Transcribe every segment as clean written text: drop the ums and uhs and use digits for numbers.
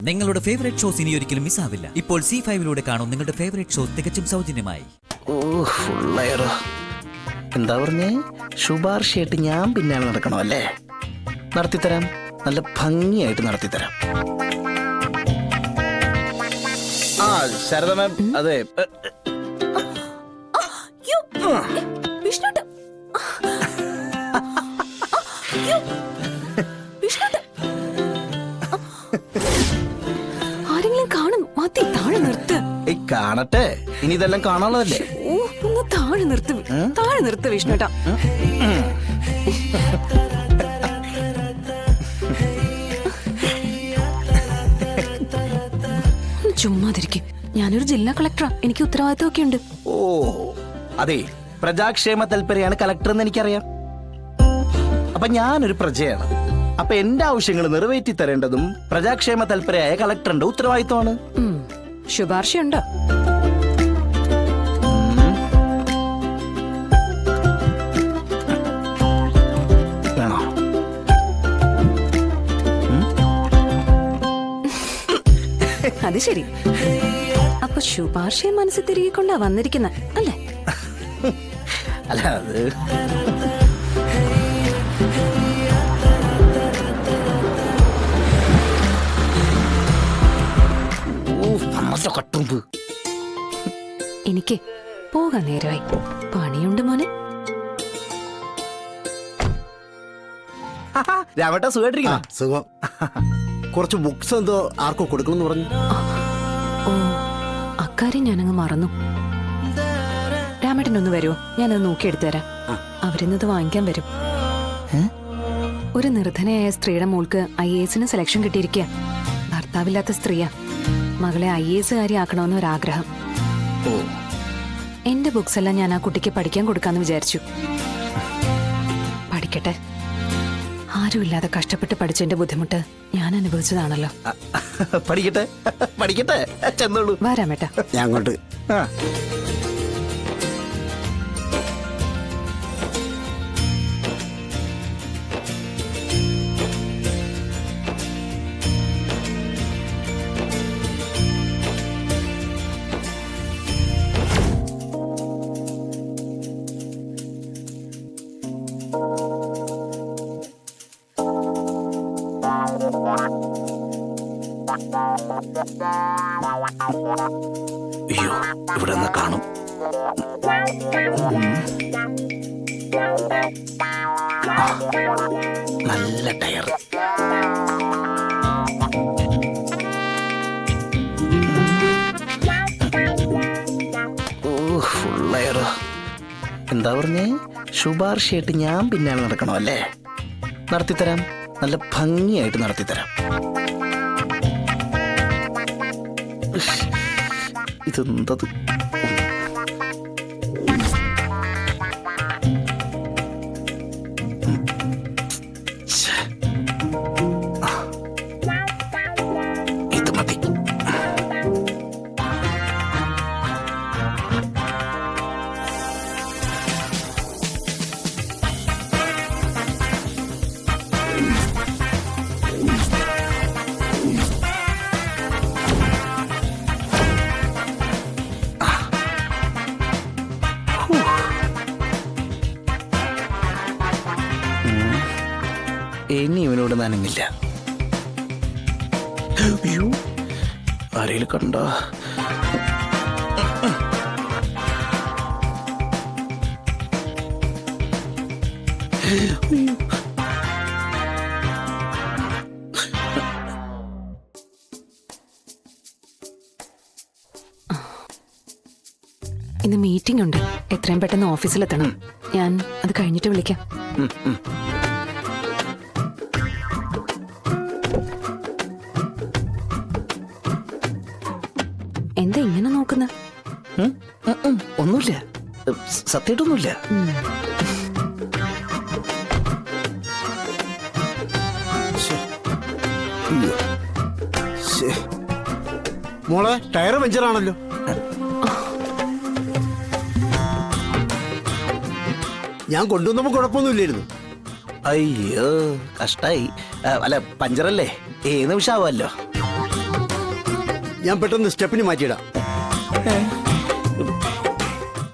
നിങ്ങളുടെ favourite shows ഇനി ഒരിക്കലും മിസ്സാവില്ല. ഇപ്പോൾ C5 കാണും നിങ്ങളുടെ ഫേവറേറ്റ് ഷോസ് തികച്ചും സൗജന്യമായി. എന്താ പറഞ്ഞേ? ശുപാർശയായിട്ട് ഞാൻ പിന്നാലെ നടക്കണോ അല്ലേ? നടത്തിത്തരാം, നല്ല ഭംഗിയായിട്ട് നടത്തിത്തരാം. ആ ശാരദ മാം, അതെ ആരെങ്കിലും കാണും. മതി, താഴെ നിർത്ത്. കാണട്ടെ, ഇനി ഇതെല്ലാം കാണാനുള്ളതല്ലേ? ഒന്ന് താഴെ നിർത്ത്, താഴെ നിർത്ത് വിഷ്ണുട്ടാ. ചുമ്മാതിരിക്കും. ഞാനൊരു ജില്ലാ കളക്ടറാ, എനിക്ക് ഉത്തരവാദിത്തമൊക്കെ ഉണ്ട്. ഓ അതെ, പ്രജാക്ഷേമ തൽപരയാണ് കളക്ടർ എന്ന് എനിക്കറിയാം. അപ്പൊ ഞാനൊരു പ്രജയാണ്. അപ്പൊ എന്റെ ആവശ്യങ്ങൾ നിറവേറ്റി തരേണ്ടതും പ്രജാക്ഷേമ തൽപരയായ കളക്ടറിന്റെ ഉത്തരവാദിത്തമാണ്. ശുപാർശയുണ്ടോ? വേണോ? അത് ശരി. അപ്പൊ ശുപാർശയെ മനസ്സിൽ തിരികൊണ്ടാ വന്നിരിക്കുന്ന അല്ലേ? അല്ല, അത് എനിക്ക് പോകാൻ നേരമായി. പണിയുണ്ട് മോനെ. രാമേട്ട സുഖമായിട്ടിരിക്കണം? സുഖം. കുറച്ച് ബുക്സ് എന്തോ ആർക്കോ കൊടുക്കണമെന്ന് പറഞ്ഞു. ഓ, അക്കാര്യം ഞാനങ്ങ് മറന്നു. രാമേട്ടനൊന്ന് വരുമോ? ഞാനത് നോക്കിയെടുത്തു തരാം. അവരിന്നത് വാങ്ങിക്കാൻ വരും. ഒരു നിർധനയായ സ്ത്രീയുടെ മോൾക്ക് IAS സെലക്ഷൻ കിട്ടിയിരിക്കുക. ഭർത്താവില്ലാത്ത സ്ത്രീയാ. മകളെ IAS ആക്കണമെന്ന് ഒരാഗ്രഹം. എന്റെ ബുക്സ് എല്ലാം ഞാൻ ആ കുട്ടിക്ക് പഠിക്കാൻ കൊടുക്കാന്ന് വിചാരിച്ചു. പഠിക്കട്ടെ. ആരുമില്ലാതെ കഷ്ടപ്പെട്ട് പഠിച്ചതിന്റെ ബുദ്ധിമുട്ട് ഞാൻ അനുഭവിച്ചതാണല്ലോ. പഠിക്കട്ടെ, പഠിക്കട്ടെ. ചെന്നോളൂ. വരാമേട്ടാ. ഞാൻ അങ്ങോട്ട്. അയ്യോ, ഇവിടെ നിന്ന് കാണും. നല്ല ടയർ. ഓ ഫുൾ ടയർ. എന്താ പറഞ്ഞേ? ശുപാർശയായിട്ട് ഞാൻ പിന്നാലെ നടക്കണോ അല്ലേ? നടത്തിത്തരാം, നല്ല ഭംഗിയായിട്ട് നടത്തിത്തരാം. ഇതെന്തത്? ഇത് മതി. ഇനി ഇവനോട് നനങ്ങില്ല. അയ്യോ, ആരെങ്കിലും കണ്ടോ? ഇന്ന് മീറ്റിംഗ് ഉണ്ട്. എത്രയും പെട്ടെന്ന് ഓഫീസിലെത്തണം. ഞാൻ അത് കഴിഞ്ഞിട്ട് വിളിക്കാം. എന്താ ഇങ്ങനെ നോക്കുന്ന? ഒന്നുമില്ല, സത്യമായിട്ടൊന്നുമില്ല. മോളെ, ടയർ പഞ്ചറാണല്ലോ. ഞാൻ കൊണ്ടുവന്നപ്പോ കുഴപ്പമൊന്നുമില്ലായിരുന്നു. അയ്യോ, കഷ്ടായി. അല്ല, പഞ്ചറല്ലേ, ഏത് നിമിഷമാവല്ലോ. ഞാൻ പെട്ടെന്ന് സ്റ്റെപ്പിന് മാറ്റിയിടാം.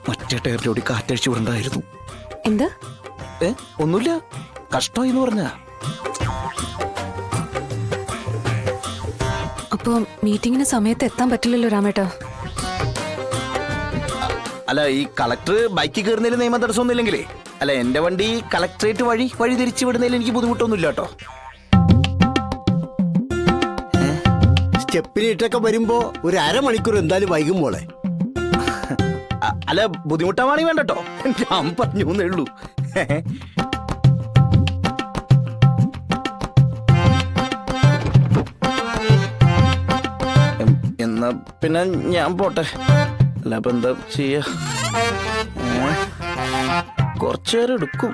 മറ്റേ ടയറിലൂടെ കാറ്റഴിച്ചു വിടണ്ടായിരുന്നു. എന്ത്? ഒന്നുമില്ല, കഷ്ടമായി എന്ന് പറഞ്ഞ. അപ്പൊ മീറ്റിംഗിന് സമയത്ത് എത്താൻ പറ്റില്ലല്ലോ രാമേട്ടാ. അല്ല, ഈ കളക്ടർ ബൈക്കിൽ കയറുന്നതിൽ നിയമ തടസ്സമൊന്നും ഇല്ലെങ്കിലേ, അല്ല എന്റെ വണ്ടി കളക്ടറേറ്റ് വഴി തിരിച്ചു വിടുന്നതിൽ എനിക്ക് ബുദ്ധിമുട്ടൊന്നുമില്ല കേട്ടോ. സ്റ്റെപ്പിന് ഇട്ടൊക്കെ വരുമ്പോ ഒരു അരമണിക്കൂർ എന്തായാലും വൈകും മോളെ. അല്ല, ബുദ്ധിമുട്ടാവാണെങ്കിൽ വേണ്ട കേട്ടോ, ഞാൻ പറഞ്ഞു എന്നേ ഉള്ളൂ. എന്നാ പിന്നെ ഞാൻ പോട്ടെ. അല്ല അപ്പൊ എന്താ ചെയ്യാ, കുറച്ചേരം എടുക്കും.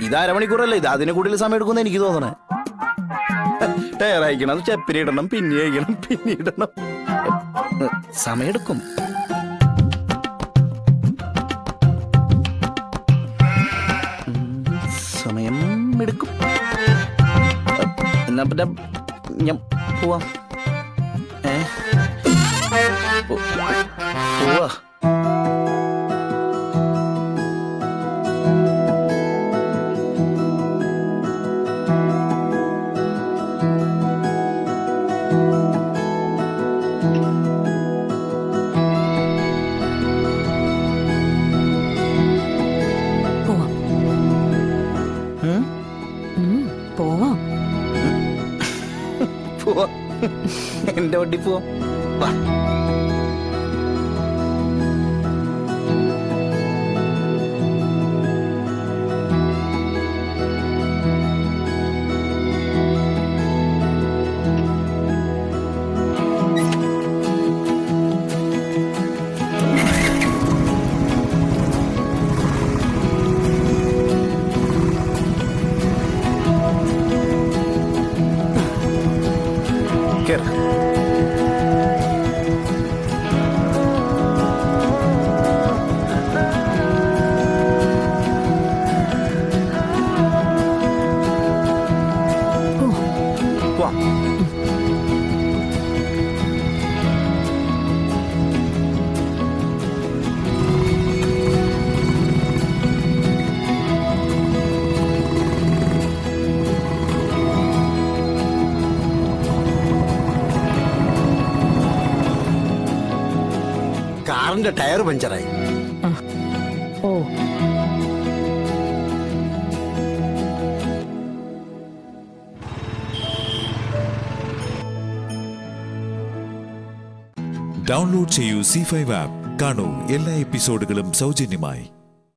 ഇത് അരമണിക്കൂറല്ലേ, ഇത് അതിന് കൂടുതൽ സമയം എടുക്കുമെന്ന് എനിക്ക് തോന്നണേ. ടയർ അയക്കണം, സ്റ്റെപ്പിന് ഇടണം, പിന്നെ അയക്കണം, പിന്നെ ഇടണം, സമയെടുക്കും. സമയം എടുക്കും. എന്നാ പിന്നെ ഞാൻ പോവാം. പോവാ. പോവാം. പോവാ, എന്റെ വണ്ടി പോവാം. വാ. കേറ്. പോവാം. കാറിന്റെ ടയർ പഞ്ചറായി. ഓ, ഡൗൺലോഡ് ചെയ്യൂ C5 ആപ്പ്. കാണൂ എല്ലാ എപ്പിസോഡുകളും സൗജന്യമായി.